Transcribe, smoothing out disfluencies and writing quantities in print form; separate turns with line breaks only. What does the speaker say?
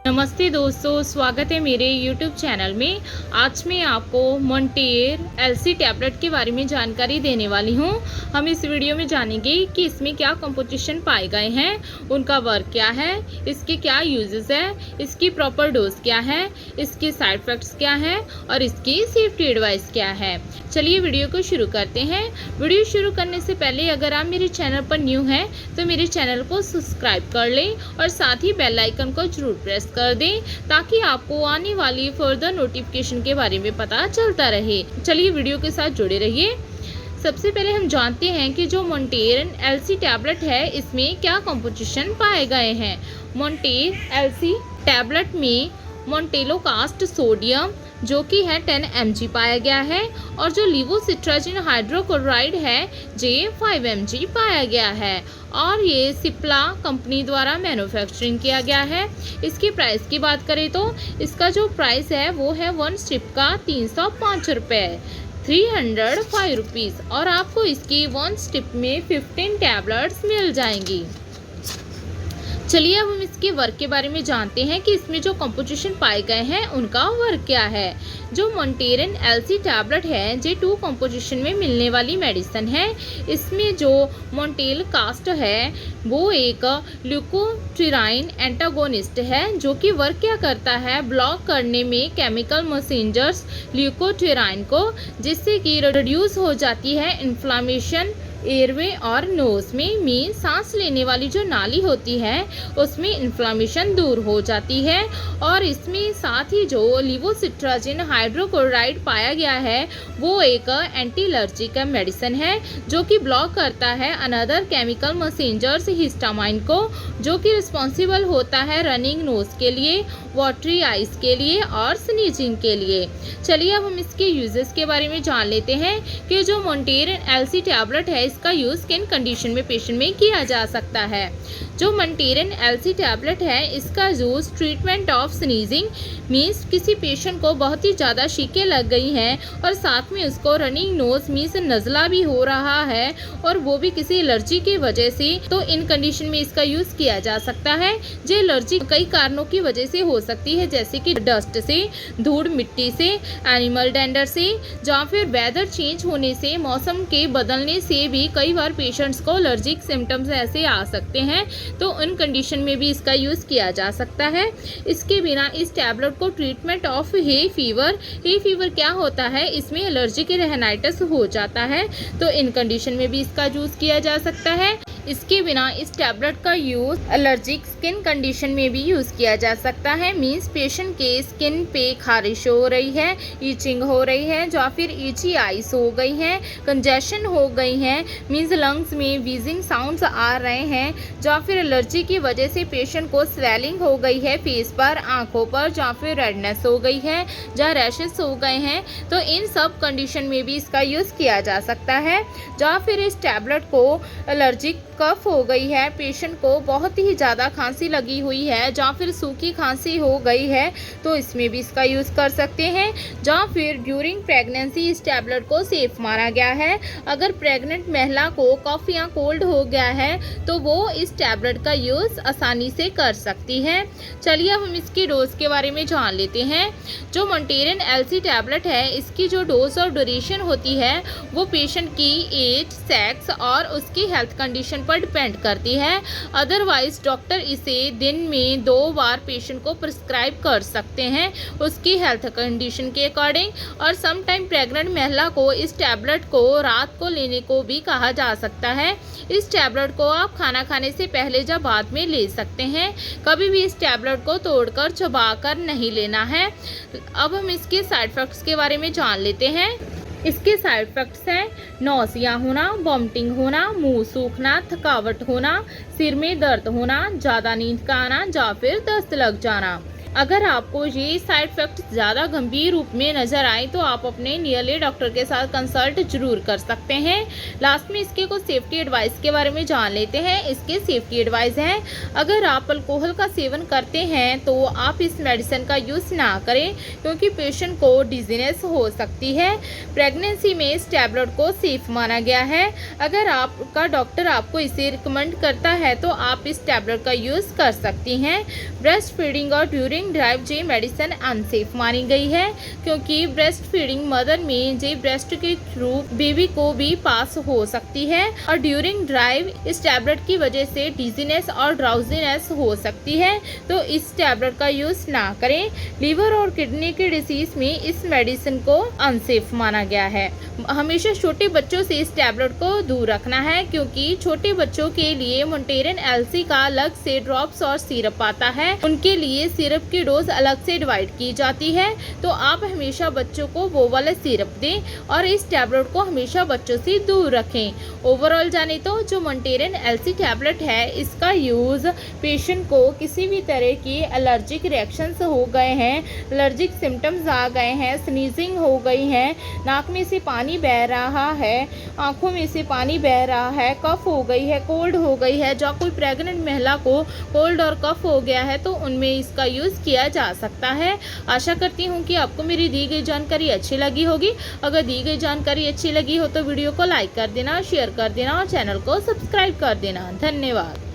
नमस्ते दोस्तों, स्वागत है मेरे YouTube चैनल में। आज मैं आपको मोंटेर एलसी टैबलेट के बारे में जानकारी देने वाली हूं। हम इस वीडियो में जानेंगे कि इसमें क्या कंपोजिशन पाए गए हैं, उनका वर्क क्या है, इसके क्या यूजेस है, इसकी प्रॉपर डोज क्या है, इसके साइड इफेक्ट्स क्या है और इसकी सेफ्टी एडवाइस क्या है। चलिए वीडियो को शुरू करते हैं। वीडियो शुरू करने से पहले अगर आप मेरे चैनल पर न्यू हैं तो मेरे चैनल को सब्सक्राइब कर लें और साथ ही बेल आइकन को जरूर प्रेस कर दें ताकि आपको आने वाली फर्दर नोटिफिकेशन के बारे में पता चलता रहे। चलिए वीडियो के साथ जुड़े रहिए। सबसे पहले हम जानते हैं कि जो मोंटेर एलसी टैबलेट है इसमें क्या कंपोजिशन पाए गए हैं। मोंटेर एलसी टैबलेट में मोंटेलोकास्ट सोडियम जो कि है 10 mg पाया गया है और जो लीवोसिट्राजिन हाइड्रोक्लोराइड है जे 5 mg पाया गया है और ये सिप्ला कंपनी द्वारा मैन्युफैक्चरिंग किया गया है। इसकी प्राइस की बात करें तो इसका जो प्राइस है वो है 1 स्ट्रिप का 305 रुपये 305 रुपीज़ और आपको इसकी 1 स्ट्रिप में 15 टैबलेट्स मिल जाएंगी। चलिए अब हम इसके वर्क के बारे में जानते हैं कि इसमें जो कंपोजिशन पाए गए हैं उनका वर्क क्या है। जो मोंटेर एलसी टैबलेट है ये 2 कंपोजिशन में मिलने वाली मेडिसिन है। इसमें जो मोंटेलोकास्ट है वो एक ल्यूकोट्राइएन एंटागोनिस्ट है जो कि वर्क क्या करता है, ब्लॉक करने में केमिकल मैसेंजर्स ल्यूकोट्राइएन को, जिससे कि रिड्यूस हो जाती है इन्फ्लामेशन एयरवे और नोज में सांस लेने वाली जो नाली होती है उसमें इन्फ्लामेशन दूर हो जाती है। और इसमें साथ ही जो लीवोसिट्राजिन हाइड्रोक्लोराइड पाया गया है वो एक एंटी एलर्जिक मेडिसिन है जो कि ब्लॉक करता है अनदर केमिकल मैसेंजर्स हिस्टामाइन को, जो कि रिस्पॉन्सिबल होता है रनिंग नोज के लिए, वाटरी आइज के लिए और स्नीजिंग के लिए। चलिए अब हम इसके यूजेस के बारे में जान लेते हैं कि जो मोंटेर एलसी टैबलेट है इसका यूज किन कंडीशन में पेशेंट में किया जा सकता है। जो मोंटेर एलसी टैबलेट है इसका use treatment of sneezing means किसी पेशेंट को बहुत ही ज़्यादा छींकें लग गई हैं और साथ में उसको रनिंग नोज मीन्स नज़ला भी हो रहा है और वो भी किसी एलर्जी की वजह से, तो इन कंडीशन में इसका यूज किया जा सकता है। जो एलर्जी कई कारणों की वजह से हो सकती है जैसे कि डस्ट से, धूल मिट्टी से, एनिमल डेंडर से, या फिर वेदर चेंज होने से, मौसम के बदलने से भी कई बार पेशेंट्स को एलर्जिक सिम्टम्स ऐसे आ सकते हैं, तो उन कंडीशन में भी इसका यूज किया जा सकता है। इसके बिना इस टैबलेट को ट्रीटमेंट ऑफ हे फीवर क्या होता है, इसमें एलर्जिक रेनाइटिस हो जाता है, तो इन कंडीशन में भी इसका यूज किया जा सकता है। इसके बिना इस टैबलेट का यूज एलर्जिक स्किन कंडीशन में भी यूज किया जा सकता है। मींस पेशेंट के स्किन पे खारिश हो रही है, ईचिंग हो रही है, या फिर ईची आइज हो गई है, कंजेशन हो गई है, मींस लंग्स में वीजिंग साउंड्स आ रहे हैं, या फिर एलर्जी की वजह से पेशेंट को स्वेलिंग हो गई है फेस पर, आंखों पर, या फिर रेडनेस हो गई है, या रैशेस हो गए हैं, तो इन सब कंडीशन में भी इसका यूज किया जा सकता है। या फिर इस टैबलेट को एलर्जिक कफ हो गई है, पेशेंट को बहुत ही ज़्यादा खांसी लगी हुई है, या फिर सूखी खांसी हो गई है, तो इसमें भी इसका यूज़ कर सकते हैं। या फिर ड्यूरिंग प्रेगनेंसी इस टैबलेट को सेफ माना गया है। अगर प्रेग्नेंट महिला को कफ या कोल्ड हो गया है तो वो इस टैबलेट का यूज़ आसानी से कर सकती है। चलिए अब हम इसकी डोज के बारे में जान लेते हैं। जो मोंटेर एलसी टैबलेट है इसकी जो डोज और ड्यूरेशन होती है वो पेशेंट की एज, सेक्स और उसकी हेल्थ कंडीशन पर डिपेंड करती है। अदरवाइज डॉक्टर इसे दिन में 2 बार पेशेंट को प्रिस्क्राइब कर सकते हैं उसकी हेल्थ कंडीशन के अकॉर्डिंग। और सम टाइम प्रेग्नेंट महिला को इस टैबलेट को रात को लेने को भी कहा जा सकता है। इस टैबलेट को आप खाना खाने से पहले या बाद में ले सकते हैं। कभी भी इस टैबलेट को तोड़कर चबाकर नहीं लेना है। अब हम इसके साइड इफेक्ट्स के बारे में जान लेते हैं। इसके साइड इफेक्ट्स हैं नौसिया होना, वॉमिटिंग होना, मुंह सूखना, थकावट होना, सिर में दर्द होना, ज़्यादा नींद का आना, या फिर दस्त लग जाना। अगर आपको ये साइड इफेक्ट ज़्यादा गंभीर रूप में नज़र आए तो आप अपने नियरली डॉक्टर के साथ कंसल्ट जरूर कर सकते हैं। लास्ट में इसके कुछ सेफ्टी एडवाइस के बारे में जान लेते हैं। इसके सेफ्टी एडवाइस हैं, अगर आप अल्कोहल का सेवन करते हैं तो आप इस मेडिसिन का यूज़ ना करें क्योंकि पेशेंट को डिजीनेस हो सकती है। प्रेगनेंसी में इस टैबलेट को सेफ माना गया है। अगर आपका डॉक्टर आपको इसे रिकमेंड करता है तो आप इस टैबलेट का यूज़ कर सकती हैं। ब्रेस्ट फीडिंग और ड्यूरिंग ड्राइव जे मेडिसिन अनसेफ मानी गई है क्योंकि ब्रेस्ट फीडिंग मदर में जे ब्रेस्ट के थ्रू बेबी को भी पास हो सकती है और ड्यूरिंग ड्राइव इस टैबलेट की वजह से डिजीनेस और ड्राउजीनेस हो सकती है, तो इस टैबलेट का यूज ना करें। लीवर और किडनी के डिसीज में इस मेडिसिन को अनसेफ माना गया है। हमेशा छोटे बच्चों से इस टैबलेट को दूर रखना है क्योंकि छोटे बच्चों के लिए मोंटेरन एलसी का अलग से ड्रॉप्स और सिरप आता है। उनके लिए सिरप की डोज अलग से डिवाइड की जाती है, तो आप हमेशा बच्चों को वो वाला सिरप दें और इस टैबलेट को हमेशा बच्चों से दूर रखें। ओवरऑल जाने तो जो मोंटेरन एलसी टैबलेट है इसका यूज़ पेशेंट को किसी भी तरह की एलर्जिक रिएक्शंस हो गए हैं, एलर्जिक सिम्टम्स आ गए हैं, स्नीजिंग हो गई है, नाक में से पानी बह रहा है, आंखों में से पानी बह रहा है, कफ हो गई है, कोल्ड हो गई है, जो कोई प्रेग्नेंट महिला को कोल्ड और कफ हो गया है तो उनमें इसका यूज़ किया जा सकता है। आशा करती हूँ कि आपको मेरी दी गई जानकारी अच्छी लगी होगी। अगर दी गई जानकारी अच्छी लगी हो तो वीडियो को लाइक कर देना, शेयर कर देना और चैनल को सब्सक्राइब कर देना। धन्यवाद।